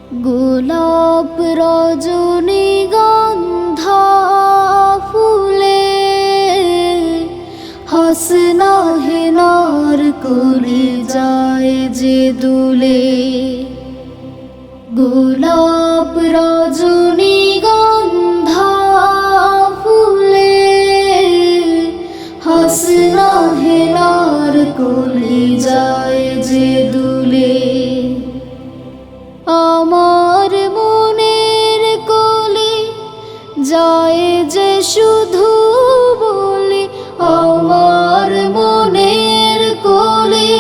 গোলাপ রজনীগন্ধা ফুলে হাসনা হেনার কলি যায় যে দুলে। গোলাপ রজনীগন্ধা ফুলে হাসনা হেনার কলি যায় যে দুলে। আমার মনের কলি যায় যে শুধু বলি, আমার মনের কলি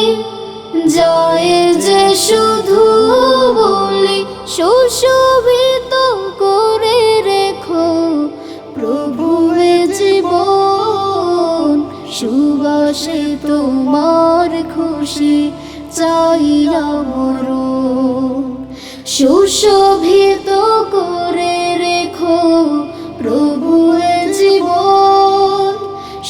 যায় যে শুধু বলি, সুশোভিত করে রেখো প্রভু এ জীবন। সুবাসে তোমার খুশি চাইয়া মরণ। সুশোভিত করে রেখো প্রভু এ জীবন।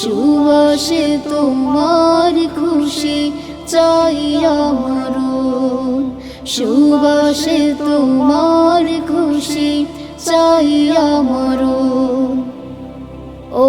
সুবাসে তোমার খুশি চাইয়া মরণ। সুবাসে তোমার খুশি চাইয়া মরণ। ও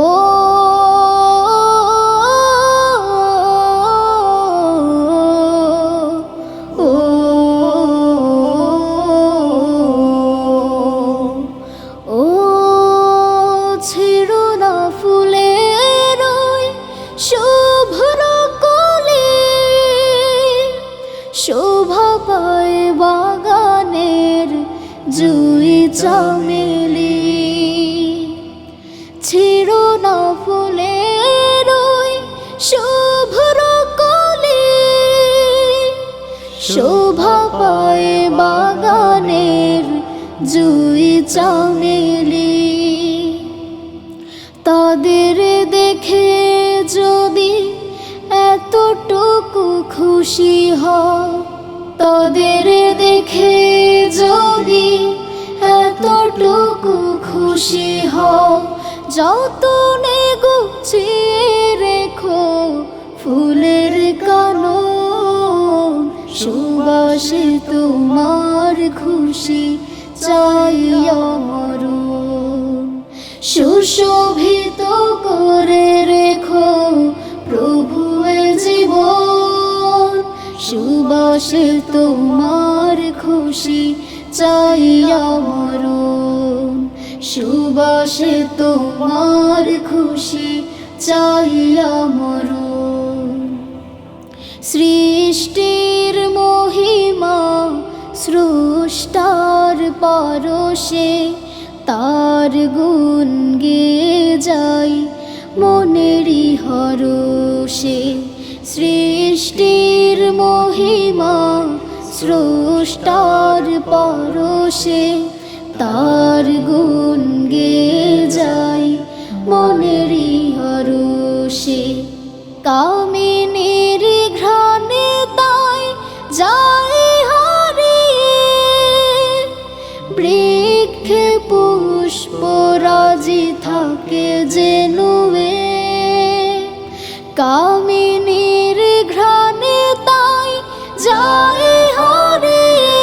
শোভা পায় বাগানের জুই চামেলি। ছিড়ো না ফুলের ওই শুভ্র কলি, শোভা পায় বাগানের জুই চামেলি। তাদের দেখে যদি এতটুকু খুশি হও, তাদের দেখে যদি এতটুকু খুশি হও, যতনে গুছিয়ে রেখো ফুলের কানন। সুবাসে তোমার খুশি চাইয়া মরণ। সুশোভিত করে রেখো প্রভু এ জীবন। সুবাসে তোমার খুশি চাইয়া মরণ। সুবাসে তোমার খুশি চাইয়া মরণ। সৃষ্টির মহিমা স্রষ্টার পরশে, তার গুণ গেয়ে যাই মনেরই হরষে। সৃষ্টির মহিমা স্রষ্টার পরশে, তার গুণ গেয়ে যাই মনেরই হরষে। কামিনীর ঘ্রাণে তাই যায় হারিয়ে, বৃক্ষে পুষ্পরাজি থাকে যে নুয়ে। কামিনীর ঘ্রাণে তাই যায় হারিয়ে,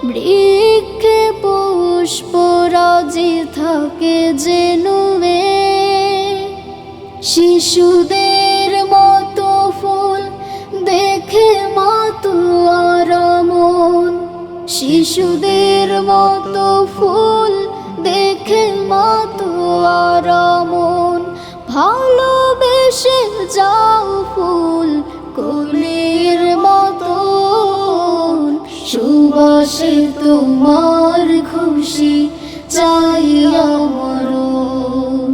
বৃক্ষে পুষ্পরাজি থাকে যে নুয়ে। শিশুদের মতো ফুল দেখে মাতোয়ারা মন, শিশুদের মতো ফুল দেখে মাতোয়ারা মন। ভালোবেসে যাও ফুল কলির মতন। সুবাসে তোমার খুশি চাইয়া মরণ।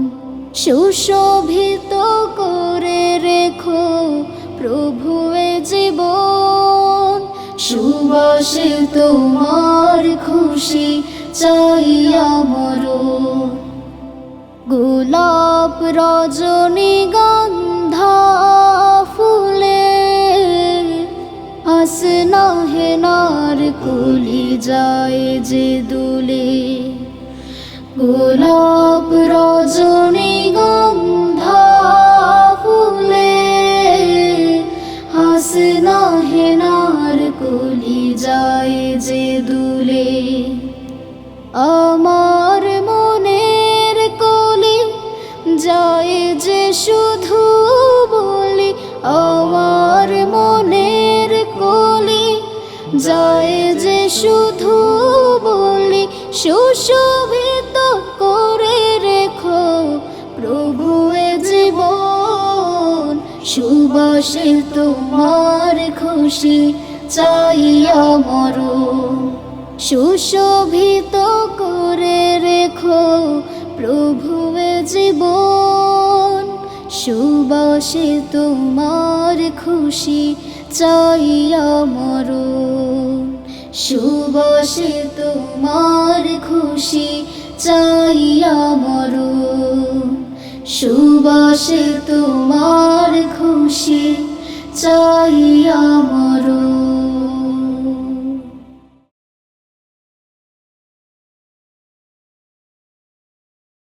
সুশোভিত করে রেখো প্রভু এ জীবন। সুবাসে তোমার খুশি চাইয়া মরণ। গোলাপ রজনীগন্ধা ফুলে হাসনা হেনার কলি যায় যে দুলে। গোলাপ রজনীগন্ধা ফুলে হাসনা হেনার কলি যায় যে দুলে। আমার মনের কলি যায় যে শুধু বলি, আমার মনের কলি যায় যে শুধু বলি, সুশোভিত করে রেখো প্রভু এ জীবন। সুবাসে তোমার খুশি চাইয়া মরণ, সুশোভিত করে রেখো প্রভু এ জীবন। সুবাসে তোমার খুশি চাইয়া মরণ, সুবাসে তোমার খুশি চাইয়া মরণ, সুবাসে তোমার